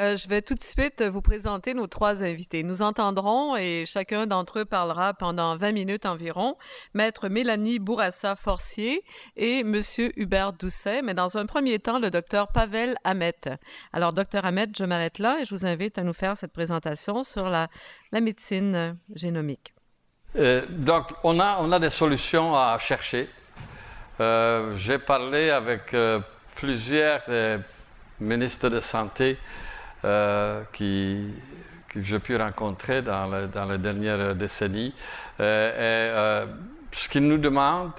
Je vais tout de suite vous présenter nos trois invités. Nous entendrons, et chacun d'entre eux parlera pendant 20 minutes environ, Maître Mélanie Bourassa-Forcier et Monsieur Hubert Doucet, mais dans un premier temps, le docteur Pavel Hamet. Alors, docteur Hamet, je m'arrête là et je vous invite à nous faire cette présentation sur la médecine génomique. Donc, on a des solutions à chercher. J'ai parlé avec plusieurs ministres de santé que j'ai pu rencontrer dans les dernières décennies. Ce qu'ils nous demandent,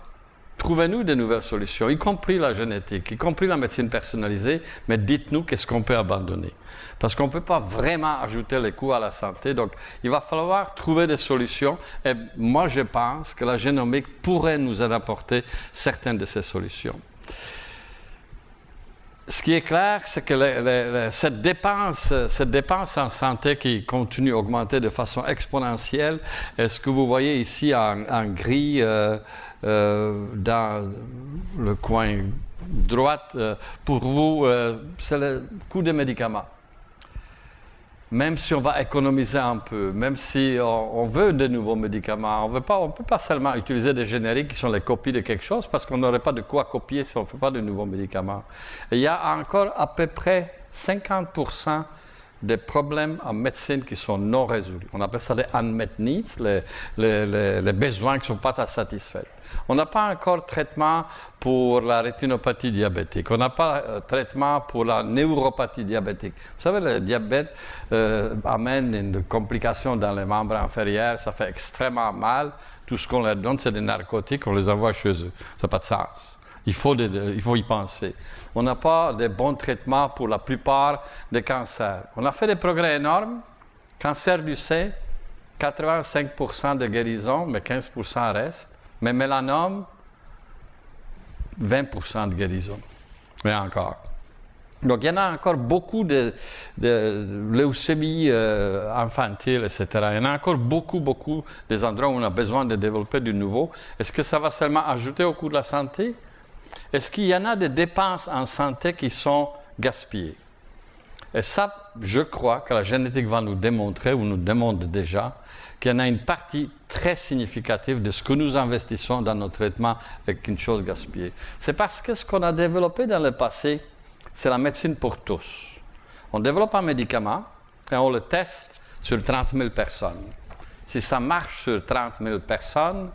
trouvez-nous de nouvelles solutions, y compris la génétique, y compris la médecine personnalisée, mais dites-nous qu'est-ce qu'on peut abandonner. Parce qu'on ne peut pas vraiment ajouter les coûts à la santé. Donc, il va falloir trouver des solutions. Et moi, je pense que la génomique pourrait nous en apporter certaines de ces solutions. Ce qui est clair, c'est que cette dépense en santé qui continue d'augmenter de façon exponentielle, est ce que vous voyez ici en gris dans le coin droite, pour vous, c'est le coût des médicaments. Même si on va économiser un peu, même si on veut de nouveaux médicaments, on ne peut pas seulement utiliser des génériques qui sont les copies de quelque chose parce qu'on n'aurait pas de quoi copier si on ne fait pas de nouveaux médicaments. Et il y a encore à peu près 50% des problèmes en médecine qui sont non résolus. On appelle ça les unmet needs, les besoins qui ne sont pas satisfaits. On n'a pas encore de traitement pour la rétinopathie diabétique. On n'a pas de traitement pour la neuropathie diabétique. Vous savez, le diabète amène une complication dans les membres inférieurs. Ça fait extrêmement mal. Tout ce qu'on leur donne, c'est des narcotiques. On les envoie chez eux. Ça n'a pas de sens. Il faut y penser. On n'a pas de bons traitements pour la plupart des cancers. On a fait des progrès énormes. Cancer du sein, 85% de guérison, mais 15% reste. Mais mélanome, 20% de guérison. Mais encore. Donc, il y en a encore beaucoup de leucémie infantile, etc. Il y en a encore beaucoup des endroits où on a besoin de développer du nouveau. Est-ce que ça va seulement ajouter au coût de la santé? Est-ce qu'il y en a des dépenses en santé qui sont gaspillées? Et ça, je crois que la génétique va nous démontrer, ou nous démontre déjà, qu'il y en a une partie très significative de ce que nous investissons dans nos traitements avec une chose gaspillée. C'est parce que ce qu'on a développé dans le passé, c'est la médecine pour tous. On développe un médicament et on le teste sur 30 000 personnes. Si ça marche sur 30 000 personnes,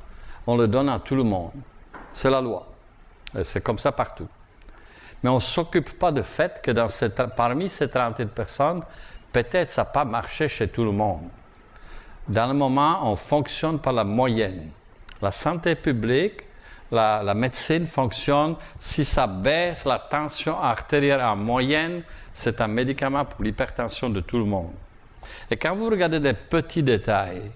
on le donne à tout le monde. C'est la loi. Et c'est comme ça partout. Mais on ne s'occupe pas du fait que parmi ces 30 000 personnes, peut-être ça n'a pas marché chez tout le monde. Dans le moment, on fonctionne par la moyenne. La santé publique, la médecine fonctionne, si ça baisse la tension artérielle en moyenne, c'est un médicament pour l'hypertension de tout le monde. Et quand vous regardez des petits détails,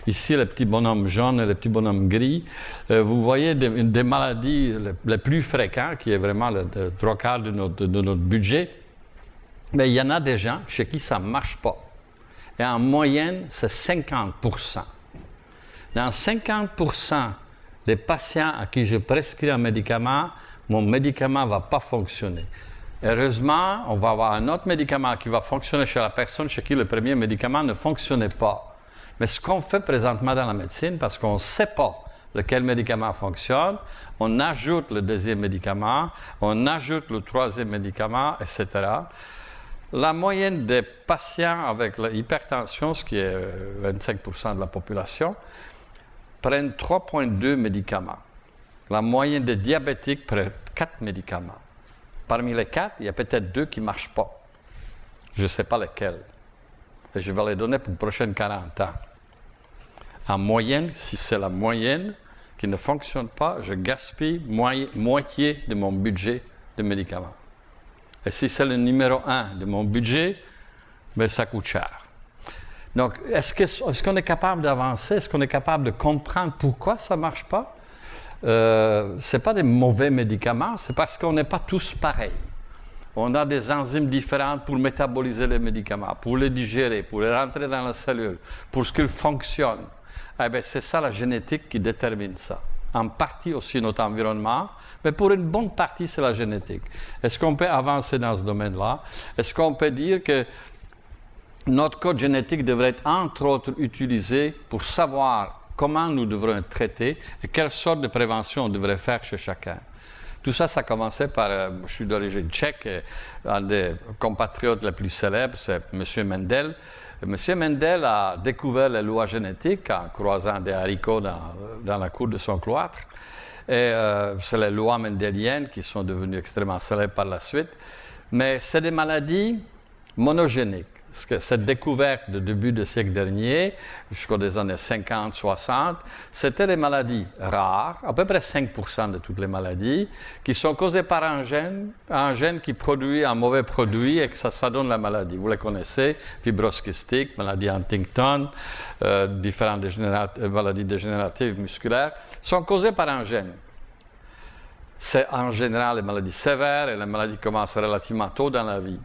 ici les petits bonhommes jaunes et les petits bonhommes gris, vous voyez des maladies les plus fréquentes, qui est vraiment le 3/4 de notre budget, mais il y en a des gens chez qui ça ne marche pas. Et en moyenne, c'est 50%. Dans 50% des patients à qui je prescris un médicament, mon médicament ne va pas fonctionner. Heureusement, on va avoir un autre médicament qui va fonctionner chez la personne chez qui le premier médicament ne fonctionnait pas. Mais ce qu'on fait présentement dans la médecine, parce qu'on ne sait pas lequel médicament fonctionne, on ajoute le deuxième médicament, on ajoute le troisième médicament, etc. La moyenne des patients avec l'hypertension, ce qui est 25% de la population, prennent 3,2 médicaments. La moyenne des diabétiques prennent 4 médicaments. Parmi les 4, il y a peut-être 2 qui ne marchent pas. Je ne sais pas lesquels. Et je vais les donner pour les prochaines 40 ans. En moyenne, si c'est la moyenne qui ne fonctionne pas, je gaspille moitié de mon budget de médicaments. Et si c'est le numéro 1 de mon budget, bien, ça coûte cher. Donc, est-ce qu'on est capable d'avancer? Est-ce qu'on est capable de comprendre pourquoi ça ne marche pas? Ce n'est pas des mauvais médicaments, c'est parce qu'on n'est pas tous pareils. On a des enzymes différentes pour métaboliser les médicaments, pour les digérer, pour les rentrer dans la cellule, pour ce qu'ils fonctionnent. Eh bien, c'est ça la génétique qui détermine ça. En partie aussi notre environnement, mais pour une bonne partie, c'est la génétique. Est-ce qu'on peut avancer dans ce domaine-là? Est-ce qu'on peut dire que notre code génétique devrait être entre autres utilisé pour savoir comment nous devrons être traités et quelle sorte de prévention on devrait faire chez chacun. Tout ça, ça commençait par, je suis d'origine tchèque, un des compatriotes les plus célèbres, c'est M. Mendel. M. Mendel a découvert les lois génétiques en croisant des haricots dans la cour de son cloître. Et c'est les lois mendéliennes qui sont devenues extrêmement célèbres par la suite. Mais c'est des maladies monogéniques. Parce que cette découverte du début du siècle dernier, jusqu'aux années 50-60, c'était des maladies rares, à peu près 5% de toutes les maladies, qui sont causées par un gène qui produit un mauvais produit et que ça donne la maladie. Vous les connaissez, fibrose kystique, maladie Huntington, différentes maladies dégénératives musculaires, sont causées par un gène. C'est en général les maladies sévères et les maladies qui commencent relativement tôt dans la vie.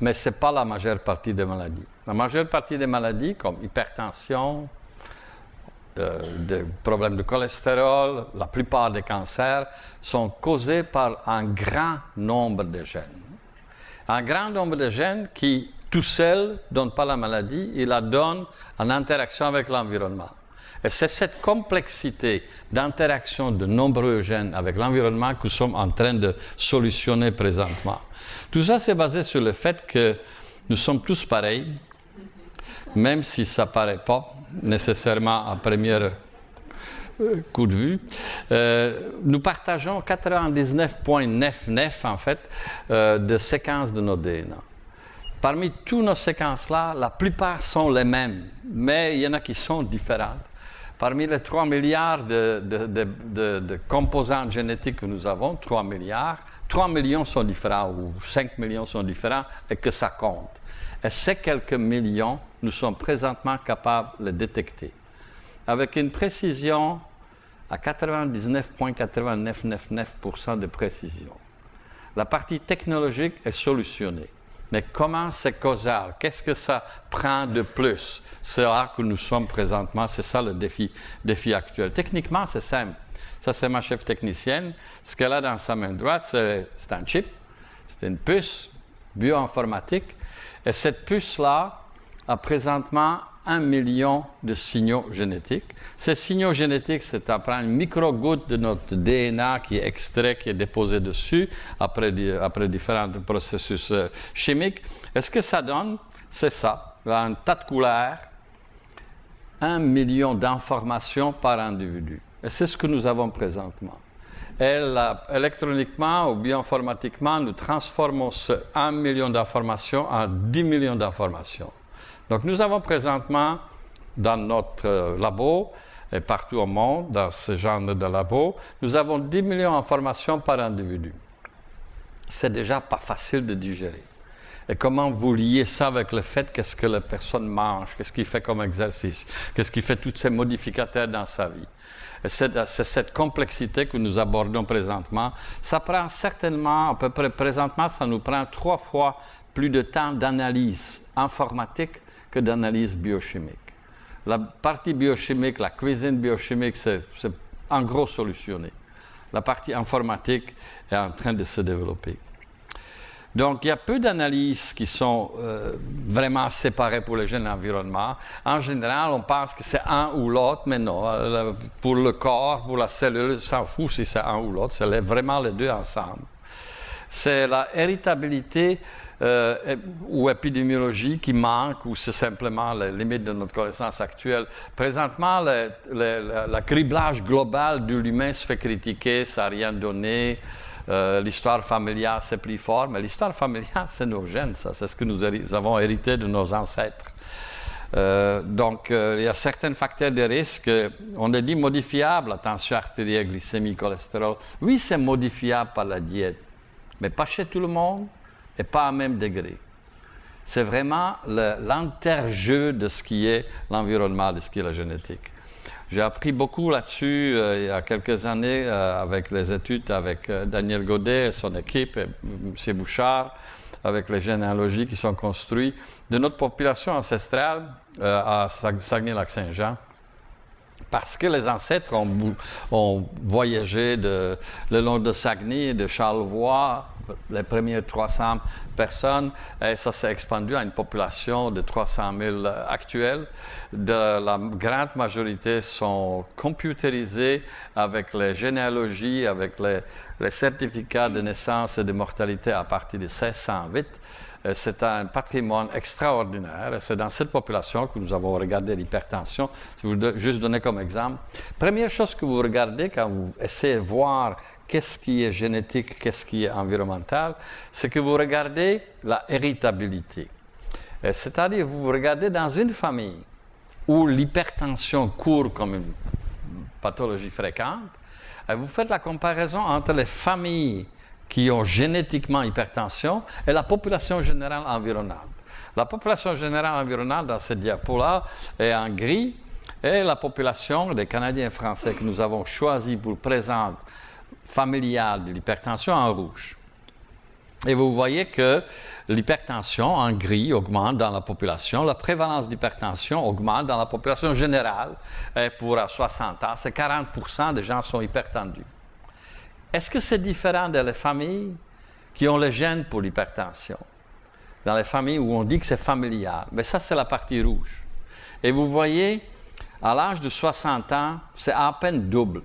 Mais ce n'est pas la majeure partie des maladies. La majeure partie des maladies, comme hypertension, des problèmes de cholestérol, la plupart des cancers, sont causés par un grand nombre de gènes. Un grand nombre de gènes qui, tout seuls, ne donnent pas la maladie, ils la donnent en interaction avec l'environnement. Et c'est cette complexité d'interaction de nombreux gènes avec l'environnement que nous sommes en train de solutionner présentement. Tout ça, c'est basé sur le fait que nous sommes tous pareils, même si ça ne paraît pas nécessairement à premier coup de vue. Nous partageons 99,99 en fait de séquences de nos DNA. Parmi toutes nos séquences-là, la plupart sont les mêmes, mais il y en a qui sont différentes. Parmi les 3 milliards de composantes génétiques que nous avons, 3 milliards, 3 millions sont différents ou 5 millions sont différents et que ça compte. Et ces quelques millions, nous sommes présentement capables de les détecter. Avec une précision à 99,9999% de précision. La partie technologique est solutionnée. Mais comment c'est causal? Qu'est-ce que ça prend de plus? C'est là que nous sommes présentement, c'est ça le défi actuel. Techniquement, c'est simple. Ça, c'est ma chef technicienne. Ce qu'elle a dans sa main droite, c'est un chip, c'est une puce bioinformatique. Et cette puce-là a présentement 1 million de signaux génétiques. Ces signaux génétiques, c'est à prendre une micro-goutte de notre DNA qui est extrait, qui est déposé dessus, après différents processus chimiques. Et ce que ça donne, c'est ça, un tas de couleurs, 1 million d'informations par individu. Et c'est ce que nous avons présentement. Et électroniquement ou bioinformatiquement, nous transformons ce 1 million d'informations en 10 millions d'informations. Donc nous avons présentement dans notre labo, et partout au monde, dans ce genre de labo, nous avons 10 millions d'informations par individu. C'est déjà pas facile de digérer. Et comment vous liez ça avec le fait qu'est-ce que la personne mange, qu'est-ce qu'il fait comme exercice, qu'est-ce qu'il fait tous ces modificateurs dans sa vie. Et c'est cette complexité que nous abordons présentement. Ça prend certainement, à peu près présentement, ça nous prend 3 fois plus de temps d'analyse informatique que d'analyse biochimique. La partie biochimique, la cuisine biochimique, c'est en gros solutionné. La partie informatique est en train de se développer. Donc, il y a peu d'analyses qui sont vraiment séparées pour le gène environnement. En général, on pense que c'est un ou l'autre, mais non. Pour le corps, pour la cellule, on s'en fout si c'est un ou l'autre. C'est vraiment les deux ensemble. C'est la héritabilité ou épidémiologie qui manque, ou c'est simplement les limites de notre connaissance actuelle. Présentement, le criblage global de l'humain se fait critiquer, ça n'a rien donné. L'histoire familiale, c'est plus fort, mais l'histoire familiale, c'est nos gènes, ça. C'est ce que nous avons hérité de nos ancêtres. Donc, il y a certains facteurs de risque. On a dit modifiable, la tension artérielle, glycémie, cholestérol. Oui, c'est modifiable par la diète, mais pas chez tout le monde et pas à même degré. C'est vraiment l'enterjeu de ce qui est l'environnement, de ce qui est la génétique. J'ai appris beaucoup là-dessus il y a quelques années avec les études avec Daniel Godet et son équipe, et M. Bouchard, avec les généalogies qui sont construites de notre population ancestrale à Saguenay-Lac-Saint-Jean. Parce que les ancêtres ont voyagé le long de Saguenay, de Charlevoix, les premières 300 personnes, et ça s'est expandu à une population de 300 000 actuelle. La grande majorité sont computérisées avec les généalogies, avec les certificats de naissance et de mortalité à partir de 1608. C'est un patrimoine extraordinaire. C'est dans cette population que nous avons regardé l'hypertension. Je vais vous juste donner comme exemple. Première chose que vous regardez quand vous essayez de voir qu'est-ce qui est génétique, qu'est-ce qui est environnemental, c'est que vous regardez la héritabilité. C'est-à-dire vous regardez dans une famille où l'hypertension court comme une pathologie fréquente, et vous faites la comparaison entre les familles qui ont génétiquement hypertension et la population générale environnante. La population générale environnante, dans cette diapo-là, est en gris, et la population des Canadiens français que nous avons choisi pour présenter familiale de l'hypertension en rouge. Et vous voyez que l'hypertension en gris augmente dans la population, la prévalence d'hypertension augmente dans la population générale, et pour 60 ans, c'est 40% des gens sont hypertendus. Est-ce que c'est différent dans les familles qui ont le gène pour l'hypertension? Dans les familles où on dit que c'est familial. Mais ça, c'est la partie rouge. Et vous voyez, à l'âge de 60 ans, c'est à peine double.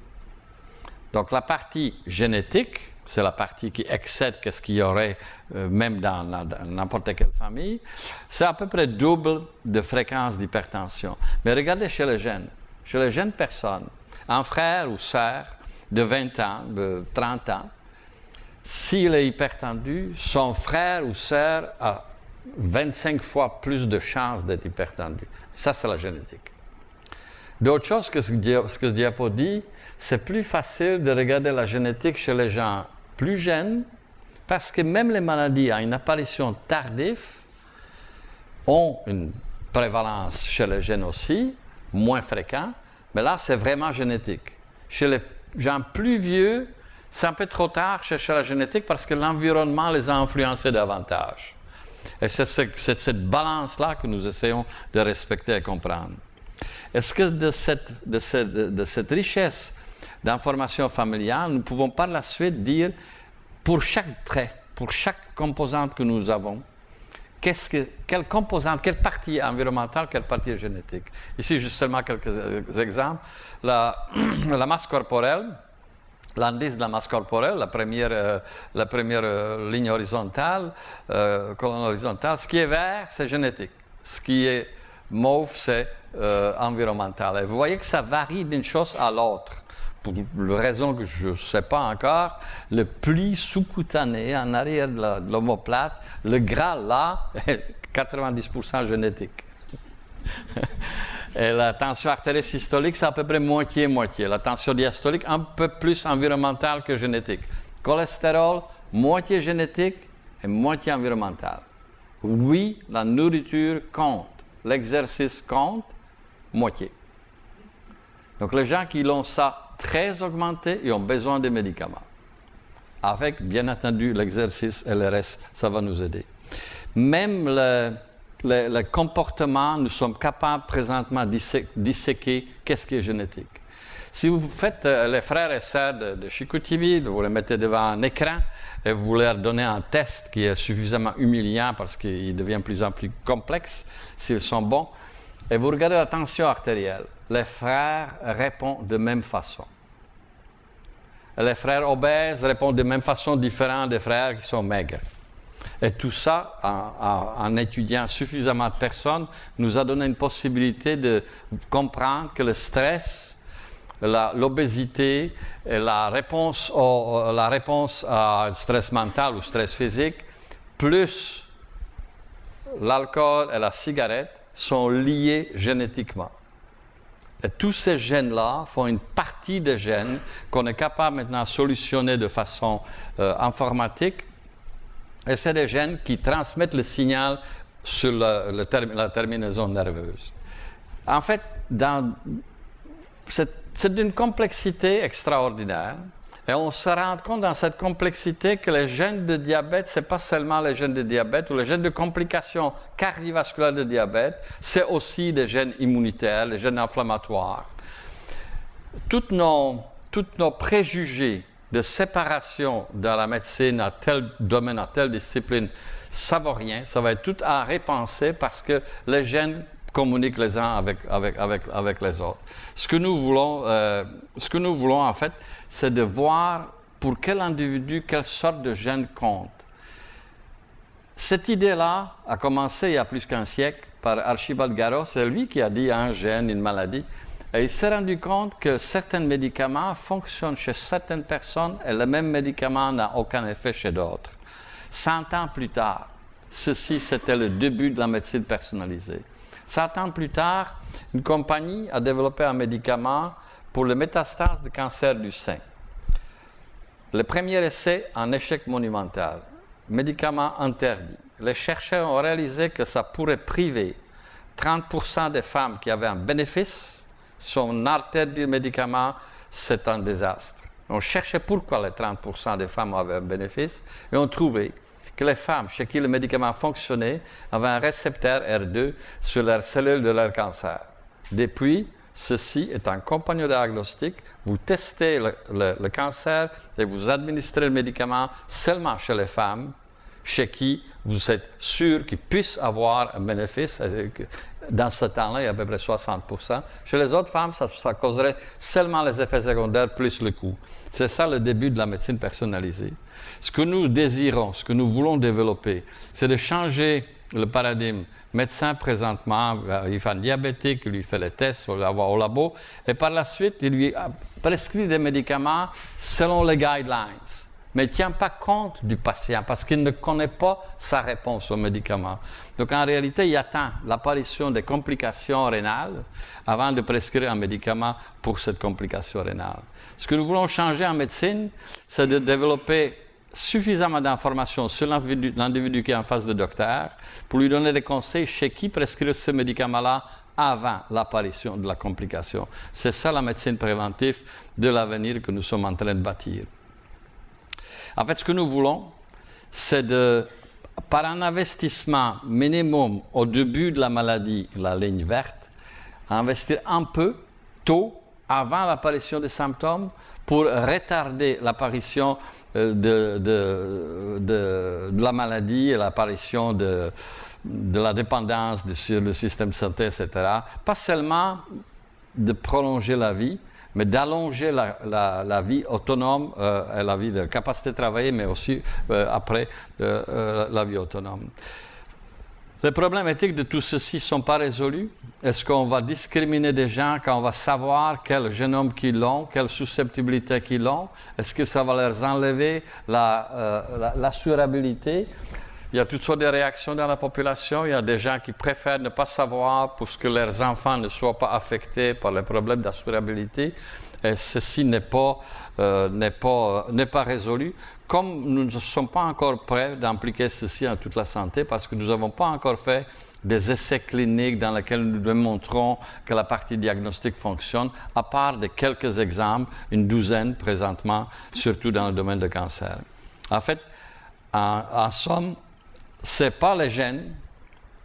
Donc, la partie génétique, c'est la partie qui excède ce qu'il y aurait même dans n'importe quelle famille, c'est à peu près double de fréquence d'hypertension. Mais regardez chez les jeunes personnes, un frère ou sœur, de 20 ans, de 30 ans, s'il est hypertendu, son frère ou sœur a 25 fois plus de chances d'être hypertendu. Ça, c'est la génétique. D'autre chose que ce que ce diapo dit, c'est plus facile de regarder la génétique chez les gens plus jeunes, parce que même les maladies à une apparition tardive ont une prévalence chez les jeunes aussi, moins fréquent, mais là, c'est vraiment génétique. Chez les gens plus vieux, c'est un peu trop tard chercher la génétique parce que l'environnement les a influencés davantage. Et c'est cette balance-là que nous essayons de respecter et comprendre. Est-ce que de cette richesse d'informations familiales, nous pouvons par la suite dire, pour chaque trait, pour chaque composante que nous avons, quelle composante, quelle partie environnementale, quelle partie génétique. Ici, juste seulement quelques exemples. La masse corporelle, l'indice de la masse corporelle, la première ligne horizontale, colonne horizontale. Ce qui est vert, c'est génétique. Ce qui est mauve, c'est environnemental. Et vous voyez que ça varie d'une chose à l'autre. Pour une raison que je ne sais pas encore, le pli sous-cutané en arrière de l'omoplate, le gras là, est 90% génétique. Et la tension artérielle systolique, c'est à peu près moitié-moitié. La tension diastolique, un peu plus environnementale que génétique. Cholestérol, moitié génétique et moitié environnemental. Oui, la nourriture compte. L'exercice compte, moitié. Donc les gens qui l'ont ça très augmenté, ils ont besoin de médicaments. Avec, bien entendu, l'exercice et le reste, ça va nous aider. Même le comportement, nous sommes capables présentement de disséquer qu'est-ce qui est génétique. Si vous faites les frères et sœurs de Chicoutimi, vous les mettez devant un écran et vous leur donnez un test qui est suffisamment humiliant parce qu'il devient de plus en plus complexe s'ils sont bons, et vous regardez la tension artérielle. Les frères répondent de même façon. Les frères obèses répondent de même façon différente des frères qui sont maigres. Et tout ça, en étudiant suffisamment de personnes, nous a donné une possibilité de comprendre que le stress, l'obésité et la réponse à stress mental ou stress physique, plus l'alcool et la cigarette, sont liés génétiquement. Et tous ces gènes-là font une partie des gènes qu'on est capable maintenant de solutionner de façon informatique. Et c'est des gènes qui transmettent le signal sur la terminaison nerveuse. En fait, c'est d'une complexité extraordinaire. Et on se rend compte dans cette complexité que les gènes de diabète, ce n'est pas seulement les gènes de diabète ou les gènes de complications cardiovasculaires de diabète, c'est aussi des gènes immunitaires, les gènes inflammatoires. Toutes nos préjugés de séparation dans la médecine à tel domaine, à telle discipline, ça ne vaut rien. Ça va être tout à repenser parce que les gènes communiquent les uns avec les autres. Ce que nous voulons en fait, c'est de voir pour quel individu, quelle sorte de gène compte. Cette idée-là a commencé il y a plus qu'un siècle par Archibald Garreau. C'est lui qui a dit un gène, une maladie. Et il s'est rendu compte que certains médicaments fonctionnent chez certaines personnes et le même médicament n'a aucun effet chez d'autres. 100 ans plus tard, ceci c'était le début de la médecine personnalisée. 100 ans plus tard, une compagnie a développé un médicament pour les métastases de cancer du sein. Le premier essai, un échec monumental. Médicament interdit. Les chercheurs ont réalisé que ça pourrait priver 30% des femmes qui avaient un bénéfice. Si on interdit le médicament, c'est un désastre. On cherchait pourquoi les 30% des femmes avaient un bénéfice et on trouvait que les femmes chez qui le médicament fonctionnait avaient un récepteur R2 sur leurs cellules de leur cancer. Depuis, ceci est un compagnon diagnostic. Vous testez le cancer et vous administrez le médicament seulement chez les femmes chez qui vous êtes sûr qu'ils puissent avoir un bénéfice. Dans ce temps-là, il y a à peu près 60%. Chez les autres femmes, ça causerait seulement les effets secondaires plus le coût. C'est ça le début de la médecine personnalisée. Ce que nous désirons, ce que nous voulons développer, c'est de changer le paradigme. Médecin, présentement, il fait un diabétique, il lui fait les tests au labo, et par la suite, il lui prescrit des médicaments selon les guidelines. Mais il ne tient pas compte du patient parce qu'il ne connaît pas sa réponse au médicament. Donc en réalité, il attend l'apparition des complications rénales avant de prescrire un médicament pour cette complication rénale. Ce que nous voulons changer en médecine, c'est de développer suffisamment d'informations sur l'individu qui est en face du docteur pour lui donner des conseils chez qui prescrire ce médicament-là avant l'apparition de la complication. C'est ça la médecine préventive de l'avenir que nous sommes en train de bâtir. En fait, ce que nous voulons, c'est par un investissement minimum au début de la maladie, la ligne verte, investir un peu tôt, avant l'apparition des symptômes, pour retarder l'apparition de la maladie et l'apparition de la dépendance sur le système de santé, etc. Pas seulement de prolonger la vie, mais d'allonger la vie autonome, la vie de capacité de travailler, mais aussi après la vie autonome. Les problèmes éthiques de tout ceci ne sont pas résolus. Est-ce qu'on va discriminer des gens quand on va savoir quel génome qu'ils ont, quelle susceptibilité qu'ils ont? Est-ce que ça va leur enlever l'assurabilité? Il y a toutes sortes de réactions dans la population. Il y a des gens qui préfèrent ne pas savoir pour que leurs enfants ne soient pas affectés par les problèmes d'assurabilité. Et ceci n'est pas résolu. Comme nous ne sommes pas encore prêts d'impliquer ceci en toute la santé, parce que nous n'avons pas encore fait des essais cliniques dans lesquels nous démontrons que la partie diagnostique fonctionne, à part de quelques exemples, une douzaine présentement, surtout dans le domaine du cancer. En fait, en somme, ce n'est pas les gènes,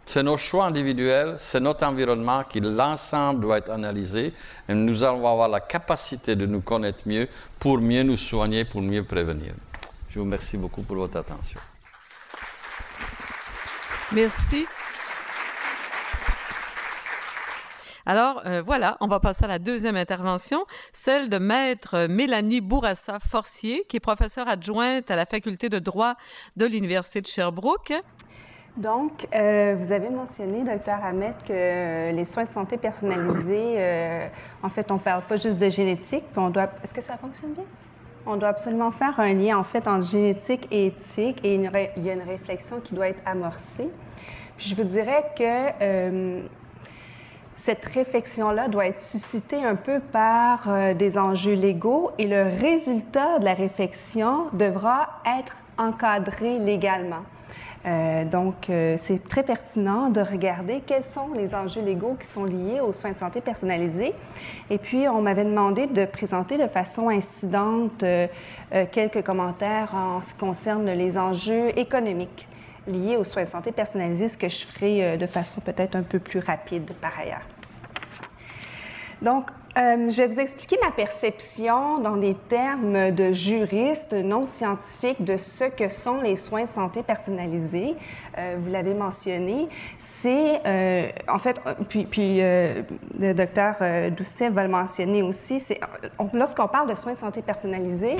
c'est nos choix individuels, c'est notre environnement qui, l'ensemble, doit être analysé et nous allons avoir la capacité de nous connaître mieux pour mieux nous soigner, pour mieux prévenir. Je vous remercie beaucoup pour votre attention. Merci. Alors, voilà, on va passer à la deuxième intervention, celle de Maître Mélanie Bourassa-Forcier, qui est professeure adjointe à la Faculté de droit de l'Université de Sherbrooke. Donc, vous avez mentionné, Dr. Ahmed, que les soins de santé personnalisés, en fait, on ne parle pas juste de génétique, puis on doit... Est-ce que ça fonctionne bien? On doit absolument faire un lien, en fait, entre génétique et éthique, et il y a une réflexion qui doit être amorcée. Puis je vous dirais que cette réflexion-là doit être suscitée un peu par des enjeux légaux, et le résultat de la réflexion devra être encadré légalement. Donc, c'est très pertinent de regarder quels sont les enjeux légaux qui sont liés aux soins de santé personnalisés. Et puis, on m'avait demandé de présenter de façon incidente quelques commentaires en ce qui concerne les enjeux économiques liés aux soins de santé personnalisés, ce que je ferai de façon peut-être un peu plus rapide par ailleurs. Donc, Je vais vous expliquer ma perception dans des termes de juriste non scientifique de ce que sont les soins de santé personnalisés. Vous l'avez mentionné, c'est en fait, le docteur Doucet va le mentionner aussi, lorsqu'on parle de soins de santé personnalisés,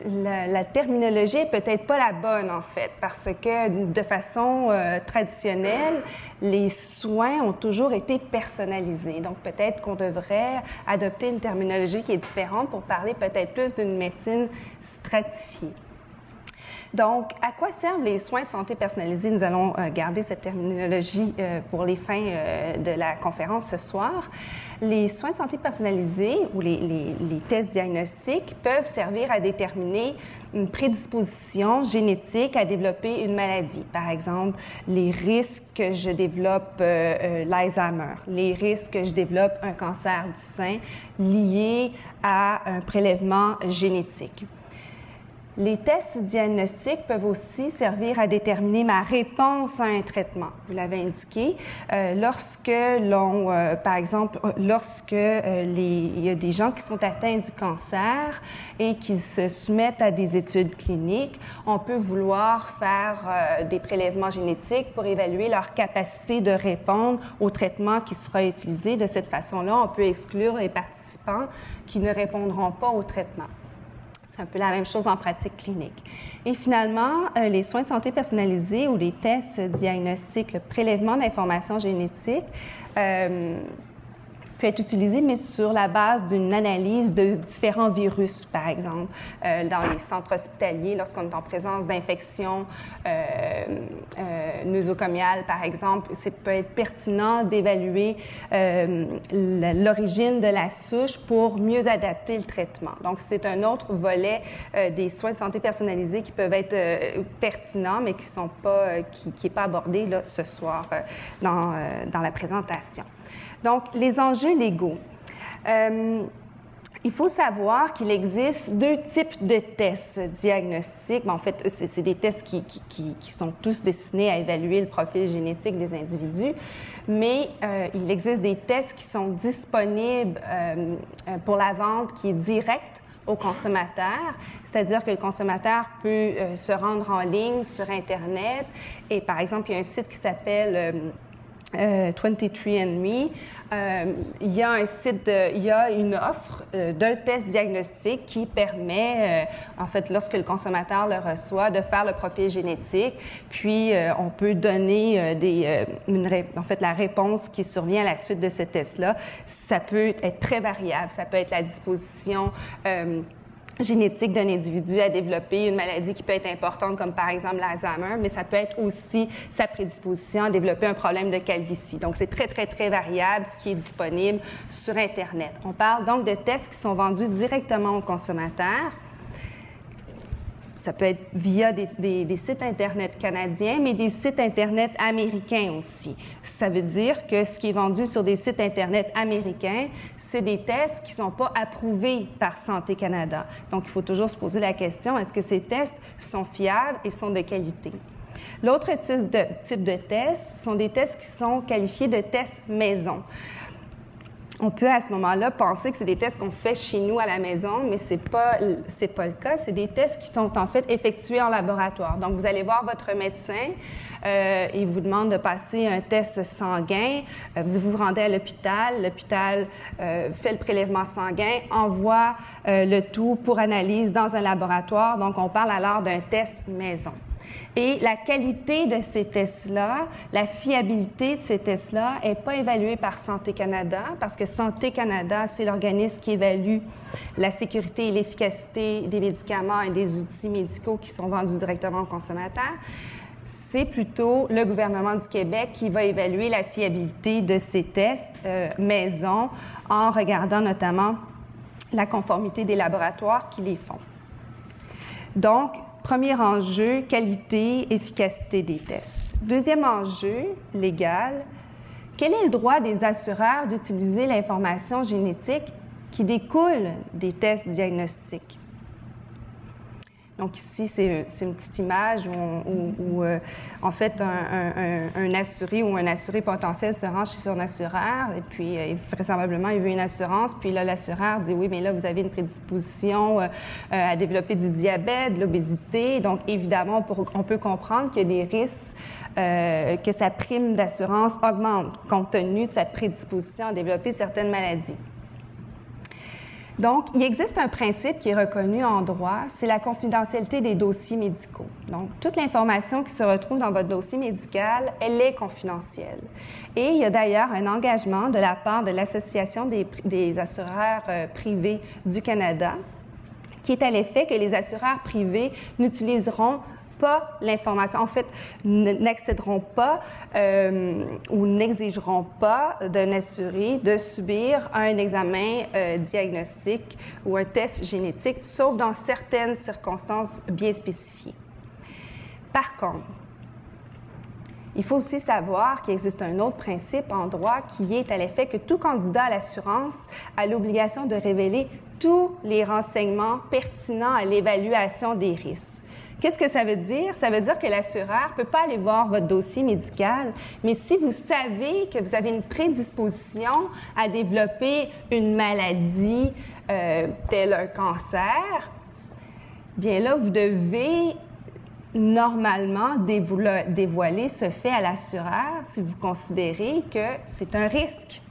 la terminologie est peut-être pas la bonne en fait, parce que de façon traditionnelle, les soins ont toujours été personnalisés. Donc peut-être qu'on devrait adopter une terminologie qui est différente pour parler peut-être plus d'une médecine stratifiée. Donc, à quoi servent les soins de santé personnalisés? Nous allons garder cette terminologie pour les fins de la conférence ce soir. Les soins de santé personnalisés ou les tests diagnostiques peuvent servir à déterminer une prédisposition génétique à développer une maladie. Par exemple, les risques que je développe l'Alzheimer, les risques que je développe un cancer du sein lié à un prélèvement génétique. Les tests diagnostiques peuvent aussi servir à déterminer ma réponse à un traitement. Vous l'avez indiqué. Par exemple, il y a des gens qui sont atteints du cancer et qui se soumettent à des études cliniques, on peut vouloir faire des prélèvements génétiques pour évaluer leur capacité de répondre au traitement qui sera utilisé. De cette façon-là, on peut exclure les participants qui ne répondront pas au traitement. C'est un peu la même chose en pratique clinique. Et finalement, les soins de santé personnalisés ou les tests diagnostiques, le prélèvement d'informations génétiques peut être utilisé, mais sur la base d'une analyse de différents virus, par exemple. Dans les centres hospitaliers, lorsqu'on est en présence d'infections nosocomiales, par exemple, ça peut être pertinent d'évaluer l'origine de la souche pour mieux adapter le traitement. Donc, c'est un autre volet des soins de santé personnalisés qui peuvent être pertinents, mais qui n'est pas abordé là, ce soir dans la présentation. Donc, les enjeux légaux. Il faut savoir qu'il existe deux types de tests diagnostiques. En fait, c'est des tests qui sont tous destinés à évaluer le profil génétique des individus, mais il existe des tests qui sont disponibles pour la vente qui est directe au consommateur, c'est-à-dire que le consommateur peut se rendre en ligne sur Internet et, par exemple, il y a un site qui s'appelle 23andMe, il y a une offre d'un test diagnostique qui permet, en fait, lorsque le consommateur le reçoit, de faire le profil génétique, puis on peut donner la réponse qui survient à la suite de ce test-là. Ça peut être très variable, ça peut être la disposition génétique d'un individu à développer une maladie qui peut être importante, comme par exemple l'Alzheimer, mais ça peut être aussi sa prédisposition à développer un problème de calvitie. Donc, c'est très, très, très variable ce qui est disponible sur Internet. On parle donc de tests qui sont vendus directement aux consommateurs. Ça peut être via des sites Internet canadiens, mais des sites Internet américains aussi. Ça veut dire que ce qui est vendu sur des sites Internet américains, c'est des tests qui ne sont pas approuvés par Santé Canada. Donc, il faut toujours se poser la question, est-ce que ces tests sont fiables et sont de qualité? L'autre type de tests sont des tests qui sont qualifiés de tests maison. On peut à ce moment-là penser que c'est des tests qu'on fait chez nous à la maison, mais c'est pas le cas. C'est des tests qui sont en fait effectués en laboratoire. Donc, vous allez voir votre médecin, il vous demande de passer un test sanguin, vous vous rendez à l'hôpital fait le prélèvement sanguin, envoie le tout pour analyse dans un laboratoire. Donc, on parle alors d'un test maison. Et la qualité de ces tests-là, la fiabilité de ces tests-là n'est pas évaluée par Santé Canada, parce que Santé Canada, c'est l'organisme qui évalue la sécurité et l'efficacité des médicaments et des outils médicaux qui sont vendus directement aux consommateurs. C'est plutôt le gouvernement du Québec qui va évaluer la fiabilité de ces tests maison en regardant notamment la conformité des laboratoires qui les font. Donc, premier enjeu, qualité, efficacité des tests. Deuxième enjeu, légal, quel est le droit des assureurs d'utiliser l'information génétique qui découle des tests diagnostiques? Donc ici, c'est une petite image où en fait, un assuré ou un assuré potentiel se rend chez son assureur et puis vraisemblablement, il veut une assurance. Puis là, l'assureur dit, oui, mais là, vous avez une prédisposition à développer du diabète, de l'obésité. Donc, évidemment, on peut comprendre qu'il y a des risques que sa prime d'assurance augmente compte tenu de sa prédisposition à développer certaines maladies. Donc, il existe un principe qui est reconnu en droit, c'est la confidentialité des dossiers médicaux. Donc, toute l'information qui se retrouve dans votre dossier médical, elle est confidentielle. Et il y a d'ailleurs un engagement de la part de l'Association des assureurs privés du Canada qui est à l'effet que les assureurs privés n'utiliseront pas l'information, en fait, n'accéderont pas ou n'exigeront pas d'un assuré de subir un examen diagnostique ou un test génétique, sauf dans certaines circonstances bien spécifiées. Par contre, il faut aussi savoir qu'il existe un autre principe en droit qui est à l'effet que tout candidat à l'assurance a l'obligation de révéler tous les renseignements pertinents à l'évaluation des risques. Qu'est-ce que ça veut dire? Ça veut dire que l'assureur ne peut pas aller voir votre dossier médical, mais si vous savez que vous avez une prédisposition à développer une maladie telle un cancer, bien là, vous devez normalement dévoiler ce fait à l'assureur si vous considérez que c'est un risque.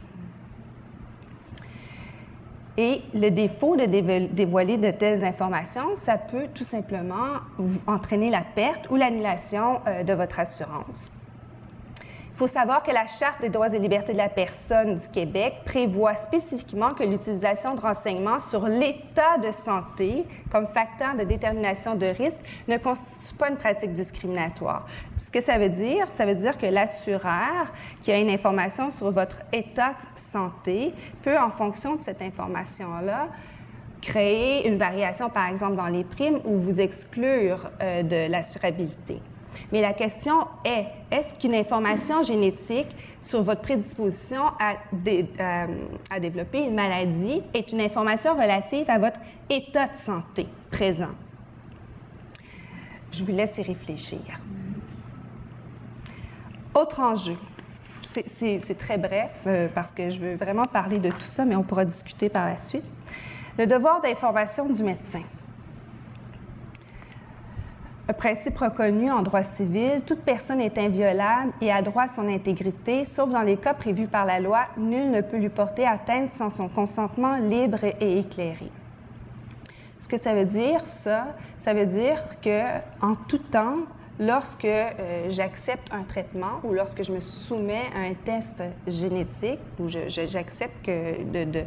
Et le défaut de dévoiler de telles informations, ça peut tout simplement entraîner la perte ou l'annulation de votre assurance. Il faut savoir que la Charte des droits et libertés de la personne du Québec prévoit spécifiquement que l'utilisation de renseignements sur l'état de santé comme facteur de détermination de risque ne constitue pas une pratique discriminatoire. Ce que ça veut dire que l'assureur qui a une information sur votre état de santé peut, en fonction de cette information-là, créer une variation, par exemple, dans les primes ou vous exclure de l'assurabilité. Mais la question est, est-ce qu'une information génétique sur votre prédisposition à développer une maladie est une information relative à votre état de santé présent? Je vous laisse y réfléchir. Autre enjeu. C'est très bref parce que je veux vraiment parler de tout ça, mais on pourra discuter par la suite. Le devoir d'information du médecin. Un principe reconnu en droit civil, toute personne est inviolable et a droit à son intégrité, sauf dans les cas prévus par la loi, nul ne peut lui porter atteinte sans son consentement libre et éclairé. Ce que ça veut dire, ça veut dire qu'en tout temps, lorsque j'accepte un traitement ou lorsque je me soumets à un test génétique ou j'accepte de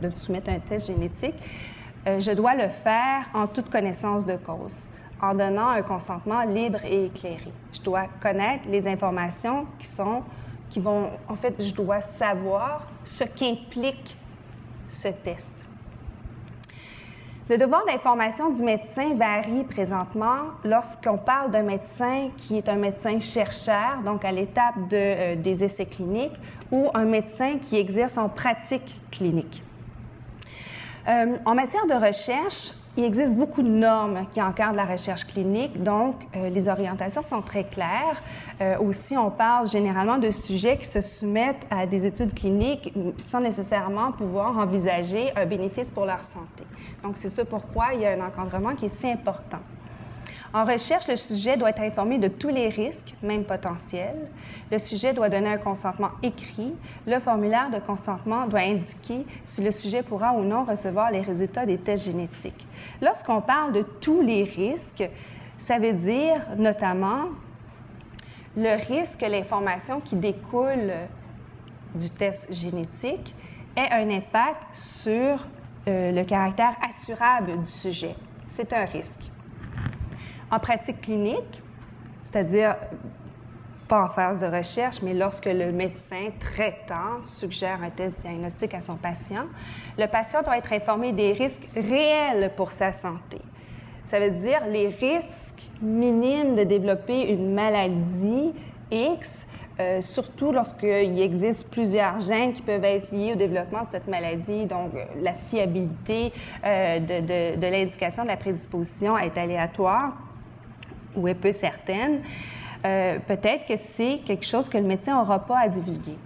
me soumettre à un test génétique, je dois le faire en toute connaissance de cause, en donnant un consentement libre et éclairé. Je dois connaître les informations en fait, je dois savoir ce qu'implique ce test. Le devoir d'information du médecin varie présentement lorsqu'on parle d'un médecin qui est un médecin chercheur, donc à l'étape des essais cliniques, ou un médecin qui exerce en pratique clinique. En matière de recherche, il existe beaucoup de normes qui encadrent la recherche clinique, donc les orientations sont très claires. Aussi, on parle généralement de sujets qui se soumettent à des études cliniques sans nécessairement pouvoir envisager un bénéfice pour leur santé. Donc, c'est ça pourquoi il y a un encadrement qui est si important. En recherche, le sujet doit être informé de tous les risques, même potentiels. Le sujet doit donner un consentement écrit. Le formulaire de consentement doit indiquer si le sujet pourra ou non recevoir les résultats des tests génétiques. Lorsqu'on parle de tous les risques, ça veut dire notamment le risque que l'information qui découle du test génétique ait un impact sur le caractère assurable du sujet. C'est un risque. En pratique clinique, c'est-à-dire pas en phase de recherche, mais lorsque le médecin traitant suggère un test diagnostique à son patient, le patient doit être informé des risques réels pour sa santé. Ça veut dire les risques minimes de développer une maladie X surtout lorsqu'il existe plusieurs gènes qui peuvent être liés au développement de cette maladie. Donc, la fiabilité de l'indication de la prédisposition est aléatoire ou est peu certaine. Peut-être que c'est quelque chose que le médecin n'aura pas à divulguer.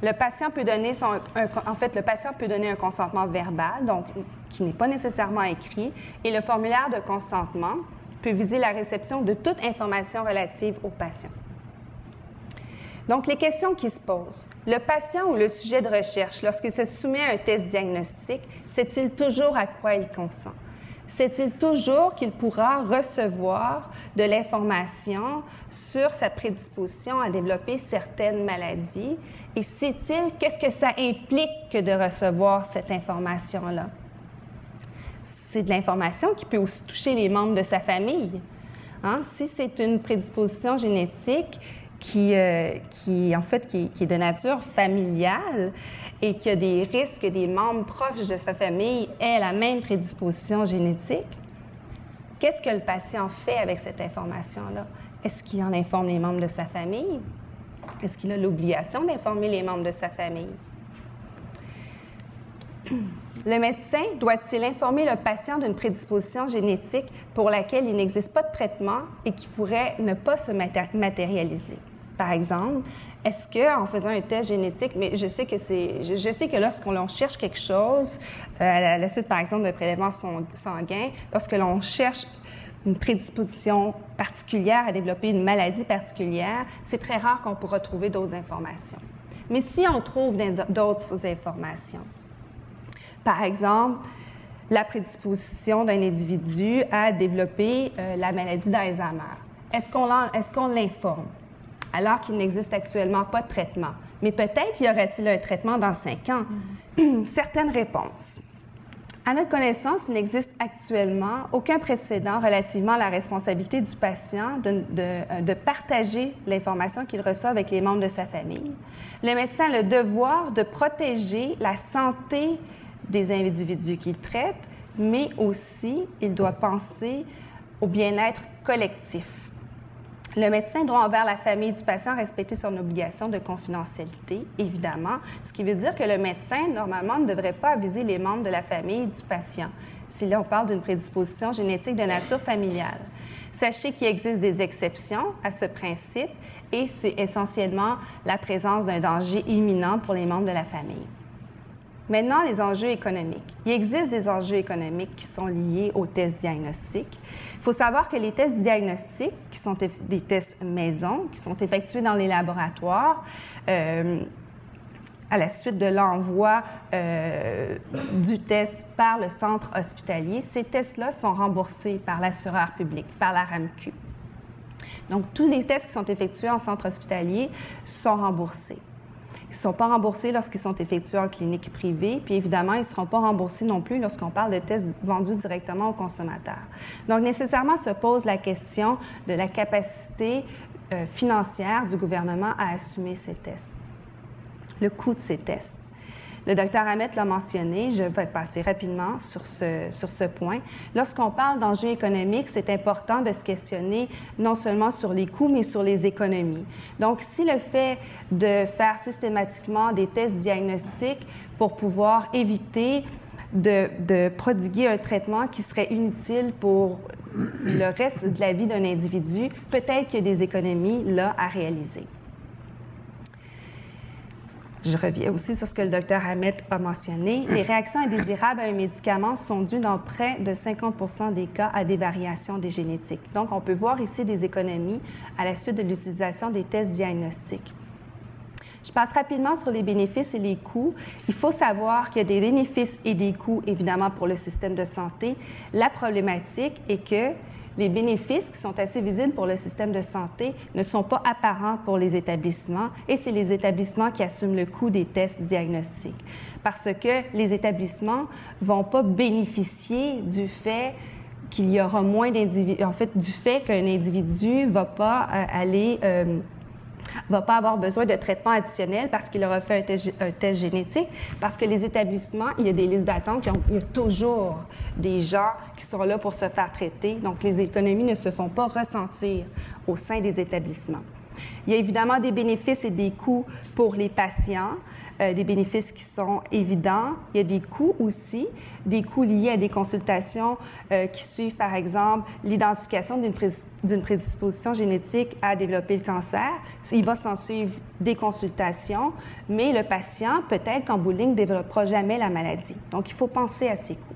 Le patient peut donner le patient peut donner un consentement verbal, donc qui n'est pas nécessairement écrit, et le formulaire de consentement peut viser la réception de toute information relative au patient. Donc, les questions qui se posent. Le patient ou le sujet de recherche, lorsqu'il se soumet à un test diagnostique, sait-il toujours à quoi il consent? Sait-il toujours qu'il pourra recevoir de l'information sur sa prédisposition à développer certaines maladies? Et sait-il qu'est-ce que ça implique que de recevoir cette information-là? C'est de l'information qui peut aussi toucher les membres de sa famille. Hein? Si c'est une prédisposition génétique qui est de nature familiale et qu'il y a des risques que des membres proches de sa famille aient la même prédisposition génétique, qu'est-ce que le patient fait avec cette information-là? Est-ce qu'il en informe les membres de sa famille? Est-ce qu'il a l'obligation d'informer les membres de sa famille? Le médecin doit-il informer le patient d'une prédisposition génétique pour laquelle il n'existe pas de traitement et qui pourrait ne pas se matérialiser? Par exemple, est-ce qu'en faisant un test génétique, mais je sais que lorsqu'on cherche quelque chose, à la suite, par exemple, d'un prélèvement sanguin, lorsque l'on cherche une prédisposition particulière à développer une maladie particulière, c'est très rare qu'on pourra trouver d'autres informations. Mais si on trouve d'autres informations, par exemple, la prédisposition d'un individu à développer la maladie d'Alzheimer, est-ce qu'on l'informe? Alors qu'il n'existe actuellement pas de traitement. Mais peut-être y aurait-il un traitement dans 5 ans. Certaines réponses. À notre connaissance, il n'existe actuellement aucun précédent relativement à la responsabilité du patient de partager l'information qu'il reçoit avec les membres de sa famille. Le médecin a le devoir de protéger la santé des individus qu'il traite, mais aussi il doit penser au bien-être collectif. Le médecin doit, envers la famille du patient, respecter son obligation de confidentialité, évidemment, ce qui veut dire que le médecin, normalement, ne devrait pas aviser les membres de la famille du patient, si là, on parle d'une prédisposition génétique de nature familiale. Sachez qu'il existe des exceptions à ce principe et c'est essentiellement la présence d'un danger imminent pour les membres de la famille. Maintenant, les enjeux économiques. Il existe des enjeux économiques qui sont liés aux tests diagnostiques. Il faut savoir que les tests diagnostiques, qui sont des tests maison, qui sont effectués dans les laboratoires, à la suite de l'envoi du test par le centre hospitalier, ces tests-là sont remboursés par l'assureur public, par la RAMQ. Donc, tous les tests qui sont effectués en centre hospitalier sont remboursés. Ils ne sont pas remboursés lorsqu'ils sont effectués en clinique privée, puis évidemment, ils ne seront pas remboursés non plus lorsqu'on parle de tests vendus directement aux consommateurs. Donc, nécessairement se pose la question de la capacité financière du gouvernement à assumer ces tests, le coût de ces tests. Le docteur Ahmet l'a mentionné, je vais passer rapidement sur ce point. Lorsqu'on parle d'enjeux économiques, c'est important de se questionner non seulement sur les coûts, mais sur les économies. Donc, si le fait de faire systématiquement des tests diagnostiques pour pouvoir éviter de prodiguer un traitement qui serait inutile pour le reste de la vie d'un individu, peut-être qu'il y a des économies là à réaliser. Je reviens aussi sur ce que le docteur Ahmet a mentionné. Les réactions indésirables à un médicament sont dues dans près de 50 des cas à des variations des génétiques. Donc, on peut voir ici des économies à la suite de l'utilisation des tests diagnostiques. Je passe rapidement sur les bénéfices et les coûts. Il faut savoir qu'il y a des bénéfices et des coûts, évidemment, pour le système de santé. La problématique est que les bénéfices qui sont assez visibles pour le système de santé ne sont pas apparents pour les établissements et c'est les établissements qui assument le coût des tests diagnostiques parce que les établissements ne vont pas bénéficier du fait qu'il y aura moins d'individus, en fait, du fait qu'un individu ne va pas va pas avoir besoin de traitement additionnel parce qu'il aura fait un test génétique, parce que les établissements, il y a des listes d'attente, il y a toujours des gens qui sont là pour se faire traiter. Donc, les économies ne se font pas ressentir au sein des établissements. Il y a évidemment des bénéfices et des coûts pour les patients, des bénéfices qui sont évidents. Il y a des coûts aussi, des coûts liés à des consultations qui suivent, par exemple, l'identification d'une prédisposition génétique à développer le cancer. Il va s'en suivre des consultations, mais le patient, peut-être qu'en bout de ligne, ne développera jamais la maladie. Donc, il faut penser à ces coûts.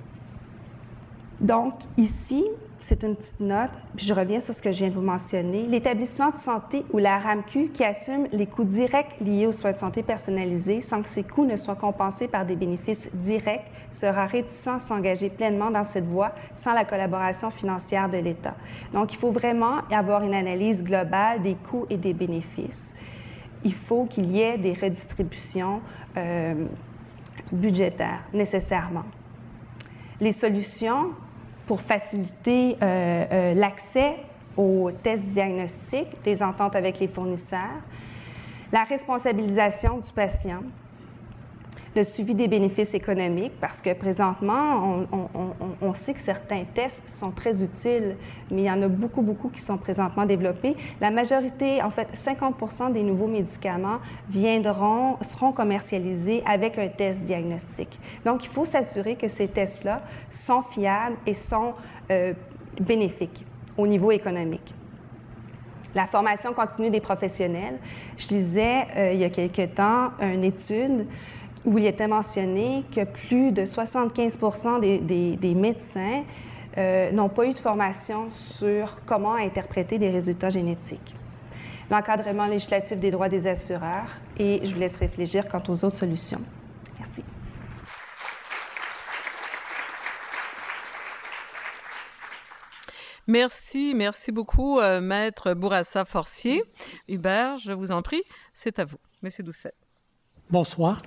Donc, ici, c'est une petite note, puis je reviens sur ce que je viens de vous mentionner. L'établissement de santé ou la RAMQ qui assume les coûts directs liés aux soins de santé personnalisés sans que ces coûts ne soient compensés par des bénéfices directs sera réticent à s'engager pleinement dans cette voie sans la collaboration financière de l'État. Donc, il faut vraiment avoir une analyse globale des coûts et des bénéfices. Il faut qu'il y ait des redistributions budgétaires, nécessairement. Les solutions pour faciliter l'accès aux tests diagnostiques, des ententes avec les fournisseurs, la responsabilisation du patient, le suivi des bénéfices économiques, parce que présentement, on sait que certains tests sont très utiles, mais il y en a beaucoup qui sont présentement développés. La majorité, en fait, 50% des nouveaux médicaments seront commercialisés avec un test diagnostique. Donc, il faut s'assurer que ces tests-là sont fiables et sont bénéfiques au niveau économique. La formation continue des professionnels. Je lisais il y a quelque temps une étude où il était mentionné que plus de 75% des médecins n'ont pas eu de formation sur comment interpréter des résultats génétiques. L'encadrement législatif des droits des assureurs, et je vous laisse réfléchir quant aux autres solutions. Merci. Merci beaucoup, Maître Bourassa-Forcier. Hubert, je vous en prie, c'est à vous. Monsieur Doucet. Bonsoir.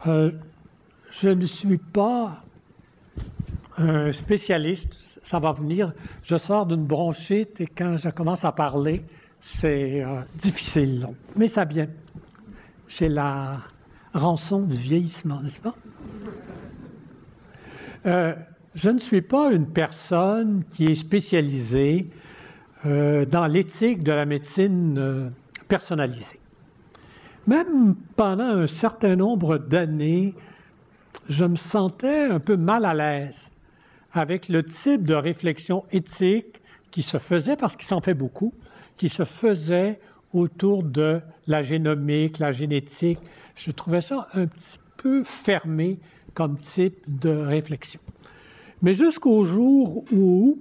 Je ne suis pas un spécialiste, ça va venir. Je sors d'une bronchite et quand je commence à parler, c'est difficile, long. Mais ça vient. C'est la rançon du vieillissement, n'est-ce pas? Je ne suis pas une personne qui est spécialisée dans l'éthique de la médecine personnalisée. Même pendant un certain nombre d'années, je me sentais un peu mal à l'aise avec le type de réflexion éthique qui se faisait, parce qu'il s'en fait beaucoup, qui se faisait autour de la génomique, la génétique. Je trouvais ça un petit peu fermé comme type de réflexion. Mais jusqu'au jour où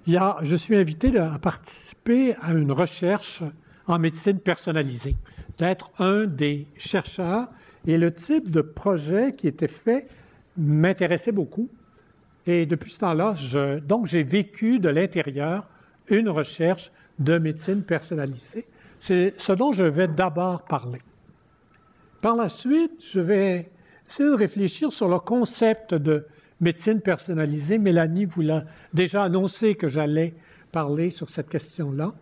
je suis invité à participer à une recherche en médecine personnalisée, d'être un des chercheurs, et le type de projet qui était fait m'intéressait beaucoup. Et depuis ce temps-là, donc j'ai vécu de l'intérieur une recherche de médecine personnalisée. C'est ce dont je vais d'abord parler. Par la suite, je vais essayer de réfléchir sur le concept de médecine personnalisée. Mélanie vous l'a déjà annoncé que j'allais parler sur cette question-là.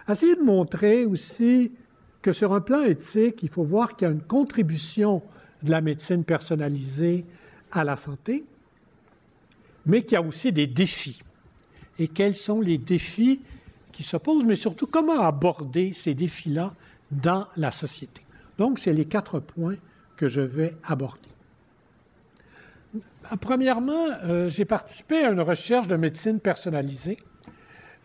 Essayer de montrer aussi que sur un plan éthique, il faut voir qu'il y a une contribution de la médecine personnalisée à la santé, mais qu'il y a aussi des défis. Et quels sont les défis qui se posent, mais surtout comment aborder ces défis-là dans la société. Donc, c'est les 4 points que je vais aborder. Premièrement, j'ai participé à une recherche de médecine personnalisée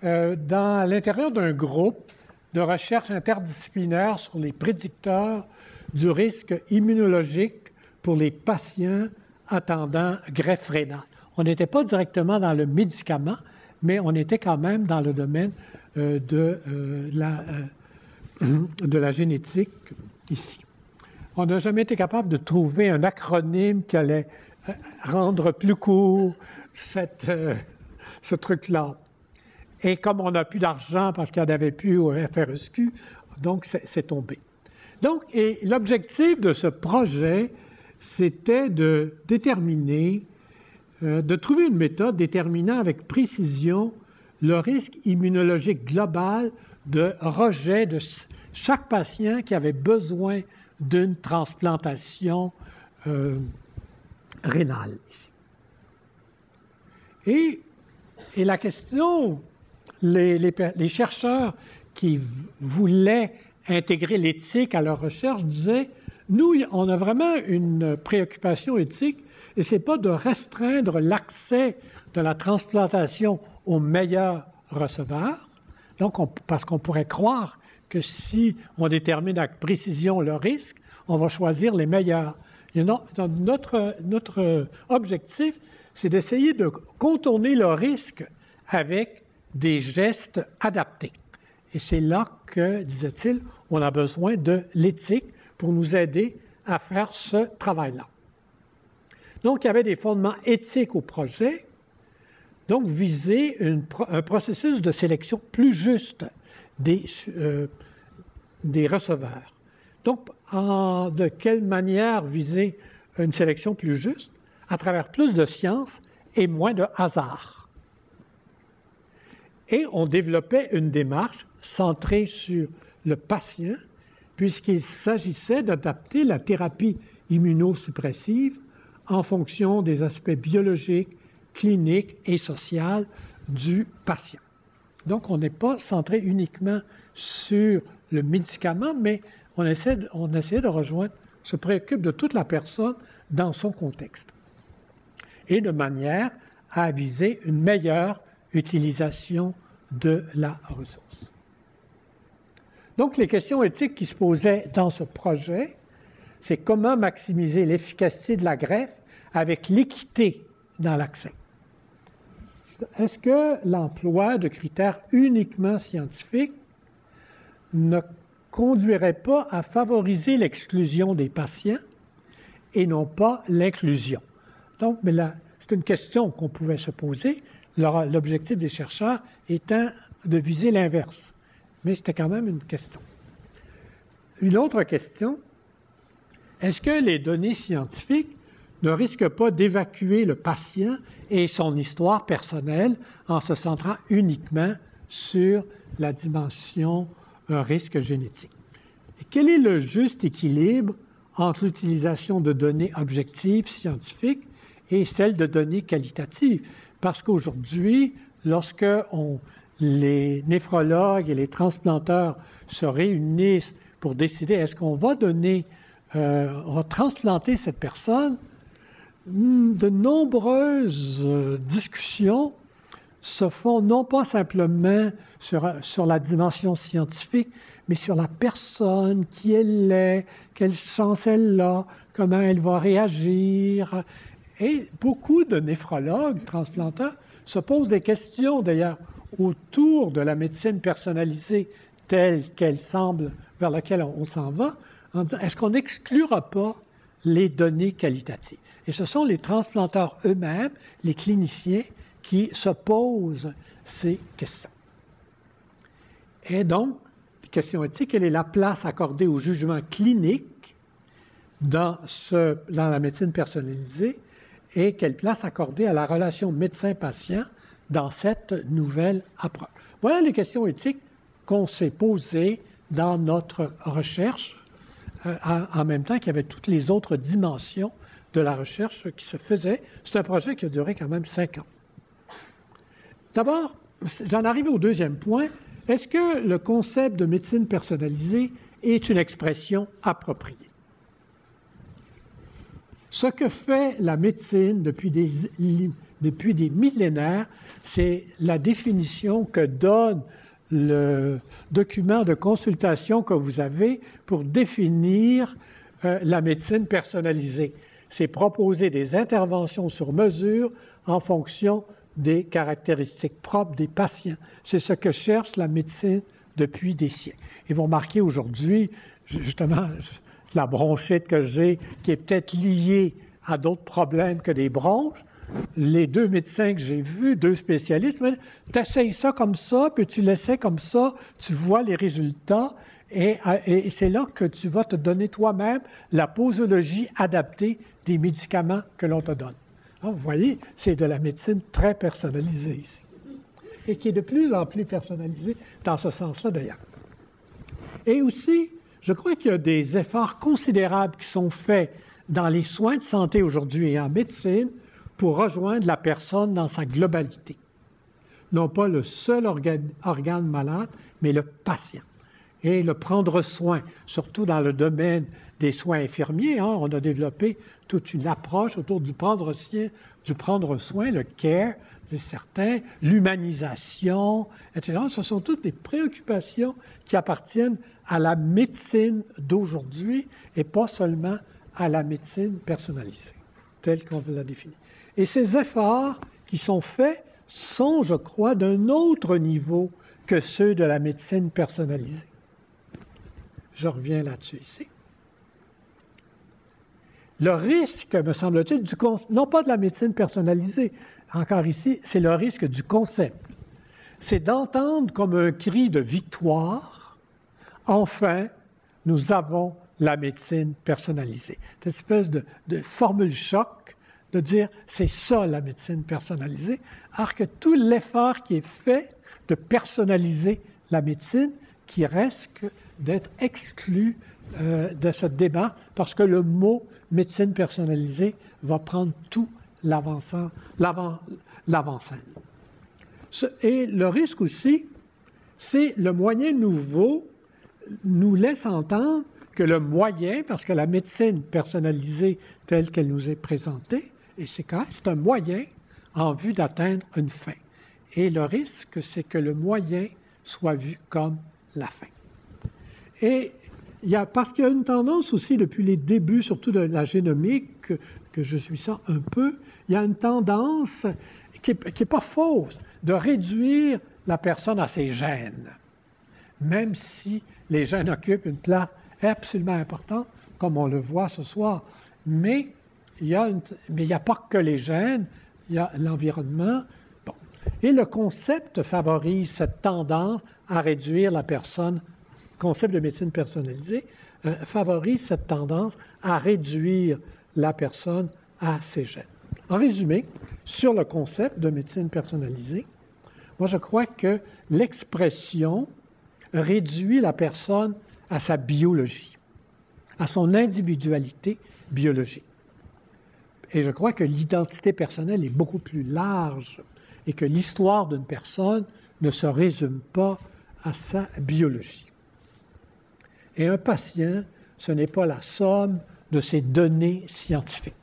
à l'intérieur d'un groupe de recherche interdisciplinaire sur les prédicteurs du risque immunologique pour les patients attendant greffe rénale. On n'était pas directement dans le médicament, mais on était quand même dans le domaine de la génétique ici. On n'a jamais été capable de trouver un acronyme qui allait rendre plus court ce truc-là. Et comme on n'a plus d'argent parce qu'il n'y en avait plus au FRSQ, donc c'est tombé. Donc, et l'objectif de ce projet, c'était de déterminer, de trouver une méthode déterminant avec précision le risque immunologique global de rejet de chaque patient qui avait besoin d'une transplantation rénale. Et la question les chercheurs qui voulaient intégrer l'éthique à leur recherche disaient, nous, on a vraiment une préoccupation éthique, et ce n'est pas de restreindre l'accès de la transplantation aux meilleurs receveurs, donc parce qu'on pourrait croire que si on détermine avec précision le risque, on va choisir les meilleurs. Et non, notre objectif, c'est d'essayer de contourner le risque avec des gestes adaptés. Et c'est là que, disait-il, on a besoin de l'éthique pour nous aider à faire ce travail-là. Donc, il y avait des fondements éthiques au projet, donc viser un processus de sélection plus juste des receveurs. Donc, de quelle manière viser une sélection plus juste? À travers plus de science et moins de hasard. Et on développait une démarche centrée sur le patient, puisqu'il s'agissait d'adapter la thérapie immunosuppressive en fonction des aspects biologiques, cliniques et sociaux du patient. Donc, on n'est pas centré uniquement sur le médicament, mais on essaie de rejoindre, se préoccupe de toute la personne dans son contexte, et de manière à viser une meilleure utilisation de la ressource. Donc, les questions éthiques qui se posaient dans ce projet, c'est comment maximiser l'efficacité de la greffe avec l'équité dans l'accès. Est-ce que l'emploi de critères uniquement scientifiques ne conduirait pas à favoriser l'exclusion des patients et non pas l'inclusion? Donc, mais là, c'est une question qu'on pouvait se poser, l'objectif des chercheurs étant de viser l'inverse. Mais c'était quand même une question. Une autre question, est-ce que les données scientifiques ne risquent pas d'évacuer le patient et son histoire personnelle en se centrant uniquement sur la dimension risque génétique? Et quel est le juste équilibre entre l'utilisation de données objectives scientifiques et celle de données qualitatives? Parce qu'aujourd'hui, lorsque les néphrologues et les transplanteurs se réunissent pour décider est-ce qu'on va on va transplanter cette personne, de nombreuses discussions se font non pas simplement sur la dimension scientifique, mais sur la personne, qui elle est, quelle chance elle a, comment elle va réagir. Et beaucoup de néphrologues, transplanteurs, se posent des questions, d'ailleurs, autour de la médecine personnalisée telle qu'elle semble, vers laquelle on s'en va, en disant, est-ce qu'on n'exclura pas les données qualitatives? Et ce sont les transplanteurs eux-mêmes, les cliniciens, qui se posent ces questions. Et donc, question éthique, quelle est la place accordée au jugement clinique dans la médecine personnalisée et quelle place accordée à la relation médecin-patient dans cette nouvelle approche? Voilà les questions éthiques qu'on s'est posées dans notre recherche, en même temps qu'il y avait toutes les autres dimensions de la recherche qui se faisait. C'est un projet qui a duré quand même 5 ans. D'abord, j'en arrive au deuxième point. Est-ce que le concept de médecine personnalisée est une expression appropriée? Ce que fait la médecine depuis des millénaires, c'est la définition que donne le document de consultation que vous avez pour définir la médecine personnalisée. C'est proposer des interventions sur mesure en fonction des caractéristiques propres des patients. C'est ce que cherche la médecine depuis des siècles. Et vous remarquez aujourd'hui, justement, la bronchite que j'ai, qui est peut-être liée à d'autres problèmes que des bronches, les 2 médecins que j'ai vus, 2 spécialistes, tu essayes ça comme ça, puis tu l'essaies comme ça, tu vois les résultats, et c'est là que tu vas te donner toi-même la posologie adaptée des médicaments que l'on te donne. Alors, vous voyez, c'est de la médecine très personnalisée ici, et qui est de plus en plus personnalisée dans ce sens-là d'ailleurs. Et aussi, je crois qu'il y a des efforts considérables qui sont faits dans les soins de santé aujourd'hui et en médecine pour rejoindre la personne dans sa globalité. non pas le seul organe malade, mais le patient. Et le prendre soin, surtout dans le domaine des soins infirmiers, hein, on a développé toute une approche autour du prendre soin, le care, c'est certain, l'humanisation, etc. Ce sont toutes des préoccupations qui appartiennent à la médecine d'aujourd'hui et pas seulement à la médecine personnalisée, telle qu'on l'a définie. Et ces efforts qui sont faits sont, je crois, d'un autre niveau que ceux de la médecine personnalisée. Je reviens là-dessus ici. Le risque, me semble-t-il, non pas de la médecine personnalisée, encore ici, c'est le risque du concept. C'est d'entendre comme un cri de victoire, enfin, nous avons la médecine personnalisée. Cette espèce de formule choc, de dire c'est ça la médecine personnalisée, alors que tout l'effort qui est fait de personnaliser la médecine, qui risque d'être exclu de ce débat, parce que le mot médecine personnalisée va prendre tout l'avant-scène. Et le risque aussi, c'est le moyen nouveau nous laisse entendre que le moyen, parce que la médecine personnalisée telle qu'elle nous est présentée, et c'est un moyen en vue d'atteindre une fin. Et le risque, c'est que le moyen soit vu comme la fin. Et parce qu'il y a une tendance aussi depuis les débuts, surtout de la génomique, que je suis ça un peu, il y a une tendance qui n'est pas fausse de réduire la personne à ses gènes, même si les gènes occupent une place absolument importante, comme on le voit ce soir. Mais il n'y a pas que les gènes, il y a l'environnement. Bon. Et le concept favorise cette tendance à réduire la personne. Le concept de médecine personnalisée favorise cette tendance à réduire la personne à ses gènes. En résumé, sur le concept de médecine personnalisée, moi je crois que l'expression réduit la personne à sa biologie, à son individualité biologique. Et je crois que l'identité personnelle est beaucoup plus large et que l'histoire d'une personne ne se résume pas à sa biologie. Et un patient, ce n'est pas la somme de ses données scientifiques.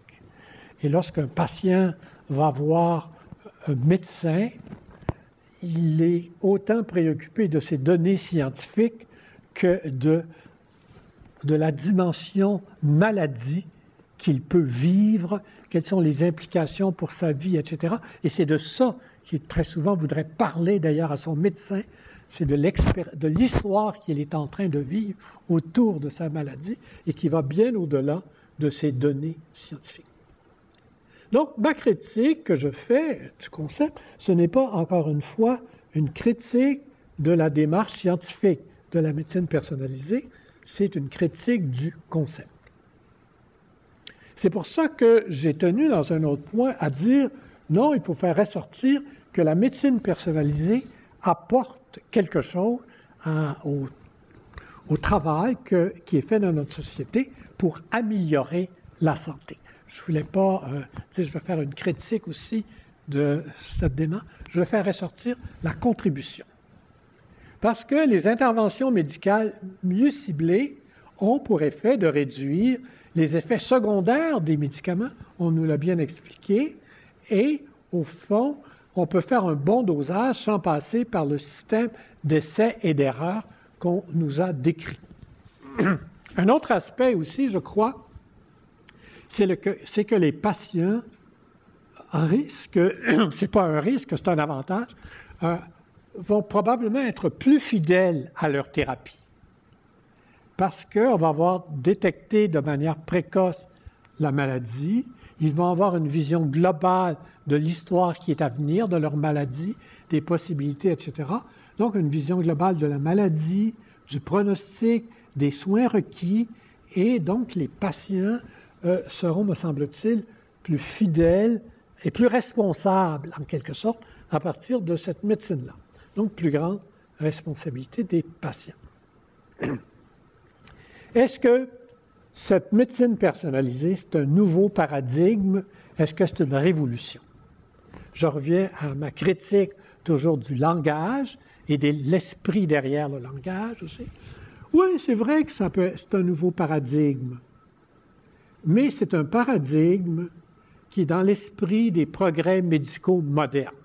Et lorsqu'un patient va voir un médecin, il est autant préoccupé de ses données scientifiques que de la dimension maladie qu'il peut vivre, quelles sont les implications pour sa vie, etc. Et c'est de ça qu'il très souvent voudrait parler d'ailleurs à son médecin, c'est de l'histoire qu'il est en train de vivre autour de sa maladie et qui va bien au-delà de ses données scientifiques. Donc, ma critique que je fais du concept, ce n'est pas, encore une fois, une critique de la démarche scientifique de la médecine personnalisée, c'est une critique du concept. C'est pour ça que j'ai tenu, dans un autre point, à dire non, il faut faire ressortir que la médecine personnalisée apporte quelque chose au travail qui est fait dans notre société pour améliorer la santé. Je ne voulais pas, je vais faire une critique aussi de cette démarche, je vais faire ressortir la contribution. Parce que les interventions médicales mieux ciblées ont pour effet de réduire les effets secondaires des médicaments, on nous l'a bien expliqué, et au fond, on peut faire un bon dosage sans passer par le système d'essais et d'erreurs qu'on nous a décrit. Un autre aspect aussi, je crois, c'est que les patients risquent, c'est pas un risque, c'est un avantage, vont probablement être plus fidèles à leur thérapie. Parce qu'on va avoir détecté de manière précoce la maladie, ils vont avoir une vision globale de l'histoire qui est à venir, de leur maladie, des possibilités, etc. Donc, une vision globale de la maladie, du pronostic, des soins requis, et donc les patients seront, me semble-t-il, plus fidèles et plus responsables, en quelque sorte, à partir de cette médecine-là. Donc, plus grande responsabilité des patients. Est-ce que cette médecine personnalisée, c'est un nouveau paradigme? Est-ce que c'est une révolution? Je reviens à ma critique toujours du langage et de l'esprit derrière le langage aussi. Oui, c'est vrai que c'est un nouveau paradigme, mais c'est un paradigme qui est dans l'esprit des progrès médicaux modernes.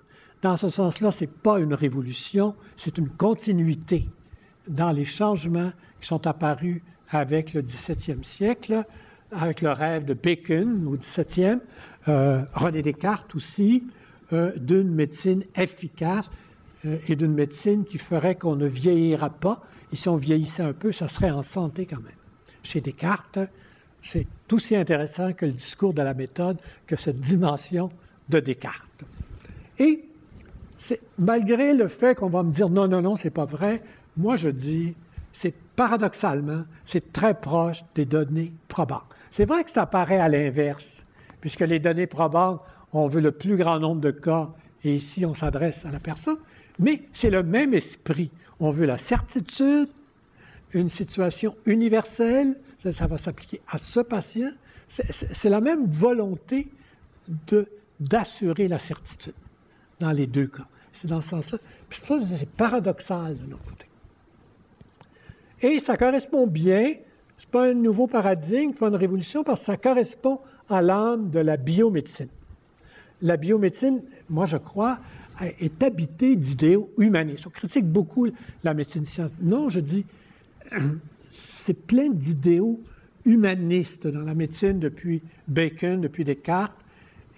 Dans ce sens-là, ce n'est pas une révolution, c'est une continuité dans les changements qui sont apparus avec le 17e siècle, avec le rêve de Bacon au 17e, René Descartes aussi, d'une médecine efficace et d'une médecine qui ferait qu'on ne vieillira pas. Et si on vieillissait un peu, ça serait en santé quand même. Chez Descartes, c'est aussi intéressant que le discours de la méthode, que cette dimension de Descartes. Et malgré le fait qu'on va me dire non, non, non, c'est pas vrai, moi je dis, paradoxalement, c'est très proche des données probantes. C'est vrai que ça apparaît à l'inverse, puisque les données probantes, on veut le plus grand nombre de cas, et ici on s'adresse à la personne, mais c'est le même esprit. On veut la certitude, une situation universelle, ça va s'appliquer à ce patient. C'est la même volonté d'assurer la certitude dans les deux cas. C'est dans ce sens-là. Puis je pense que c'est paradoxal de notre côté. Et ça correspond bien, ce n'est pas un nouveau paradigme, pas une révolution, parce que ça correspond à l'âme de la biomédecine. La biomédecine, moi je crois, est habitée d'idéaux humanistes. On critique beaucoup la médecine scientifique. Non, je dis, c'est plein d'idéaux humanistes dans la médecine depuis Bacon, depuis Descartes.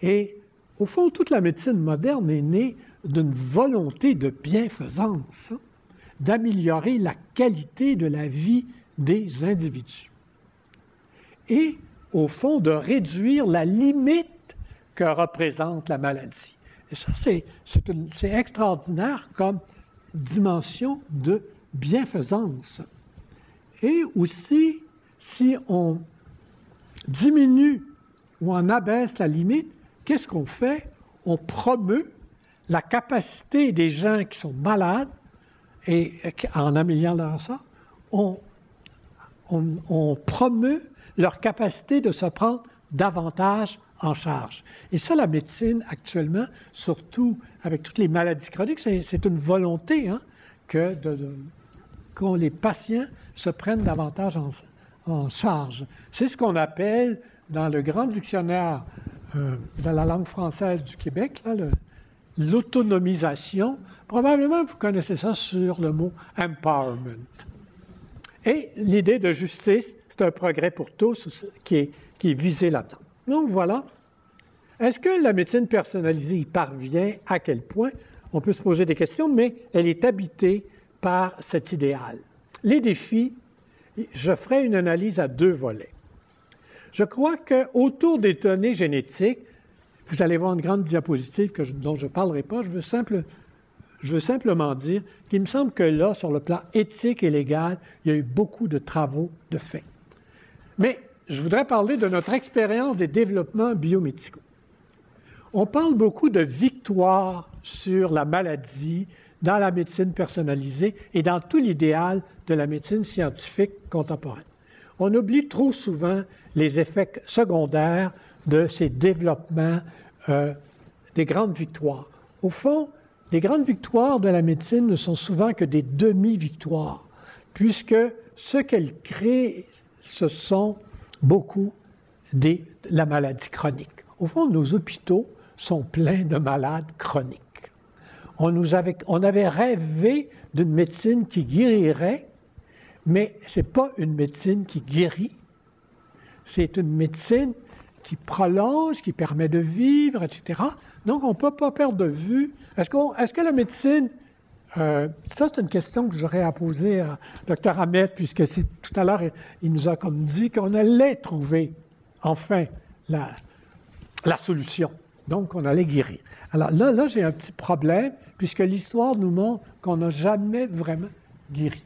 Et au fond, toute la médecine moderne est née d'une volonté de bienfaisance, hein, d'améliorer la qualité de la vie des individus. Et, au fond, de réduire la limite que représente la maladie. Et ça, c'est extraordinaire comme dimension de bienfaisance. Et aussi, si on diminue ou on abaisse la limite, qu'est-ce qu'on fait? On promeut la capacité des gens qui sont malades, et en améliorant ça, on promeut leur capacité de se prendre davantage en charge. Et ça, la médecine, actuellement, surtout avec toutes les maladies chroniques, c'est une volonté, hein, que les patients se prennent davantage en charge. C'est ce qu'on appelle, dans le grand dictionnaire de la langue française du Québec, l'autonomisation. Probablement, vous connaissez ça sur le mot « empowerment ». Et l'idée de justice, c'est un progrès pour tous qui est visé là-dedans. Donc voilà. Est-ce que la médecine personnalisée y parvient? À quel point? On peut se poser des questions, mais elle est habitée par cet idéal. Les défis, je ferai une analyse à deux volets. Je crois qu'autour des données génétiques, vous allez voir une grande diapositive dont je ne parlerai pas, je veux simplement dire qu'il me semble que là, sur le plan éthique et légal, il y a eu beaucoup de travaux de fait. Mais je voudrais parler de notre expérience des développements biomédicaux. On parle beaucoup de victoires sur la maladie dans la médecine personnalisée et dans tout l'idéal de la médecine scientifique contemporaine. On oublie trop souvent les effets secondaires de ces développements, des grandes victoires. Au fond, les grandes victoires de la médecine ne sont souvent que des demi-victoires, puisque ce qu'elles créent, ce sont beaucoup de la maladie chronique. Au fond, nos hôpitaux sont pleins de malades chroniques. On avait rêvé d'une médecine qui guérirait, mais ce n'est pas une médecine qui guérit, c'est une médecine qui prolonge, qui permet de vivre, etc. Donc, on ne peut pas perdre de vue. Est-ce que la médecine... ça, c'est une question que j'aurais à poser à Dr. Ahmed, puisque tout à l'heure, il nous a comme dit qu'on allait trouver, enfin, la solution. Donc, on allait guérir. Alors là, j'ai un petit problème, puisque l'histoire nous montre qu'on n'a jamais vraiment guéri.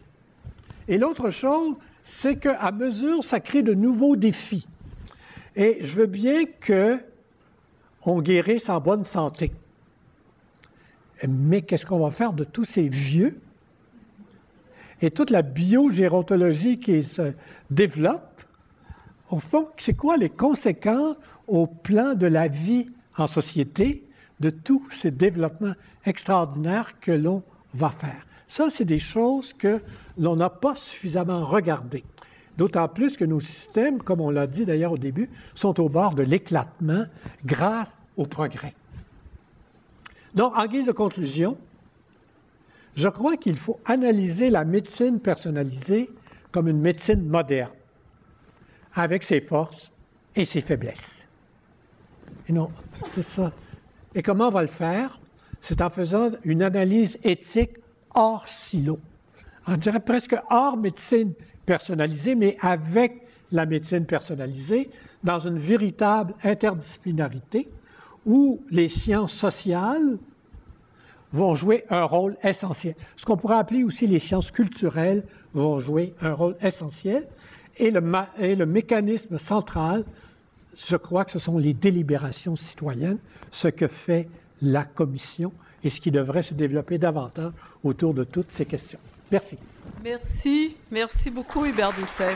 Et l'autre chose, c'est qu'à mesure, ça crée de nouveaux défis. Et je veux bien qu'on guérisse en bonne santé. Mais qu'est-ce qu'on va faire de tous ces vieux? Et toute la biogérontologie qui se développe, au fond, c'est quoi les conséquences au plan de la vie en société de tous ces développements extraordinaires que l'on va faire. Ça, c'est des choses que l'on n'a pas suffisamment regardées. D'autant plus que nos systèmes, comme on l'a dit d'ailleurs au début, sont au bord de l'éclatement grâce au progrès. Donc, en guise de conclusion, je crois qu'il faut analyser la médecine personnalisée comme une médecine moderne, avec ses forces et ses faiblesses. Et non, c'est ça. Et comment on va le faire? C'est en faisant une analyse éthique hors silo. On dirait presque hors médecine personnalisée, mais avec la médecine personnalisée, dans une véritable interdisciplinarité où les sciences sociales vont jouer un rôle essentiel. Ce qu'on pourrait appeler aussi les sciences culturelles vont jouer un rôle essentiel. Et le mécanisme central, je crois que ce sont les délibérations citoyennes, ce que fait la Commission et ce qui devrait se développer davantage autour de toutes ces questions. Merci. Merci beaucoup Hubert Doucet.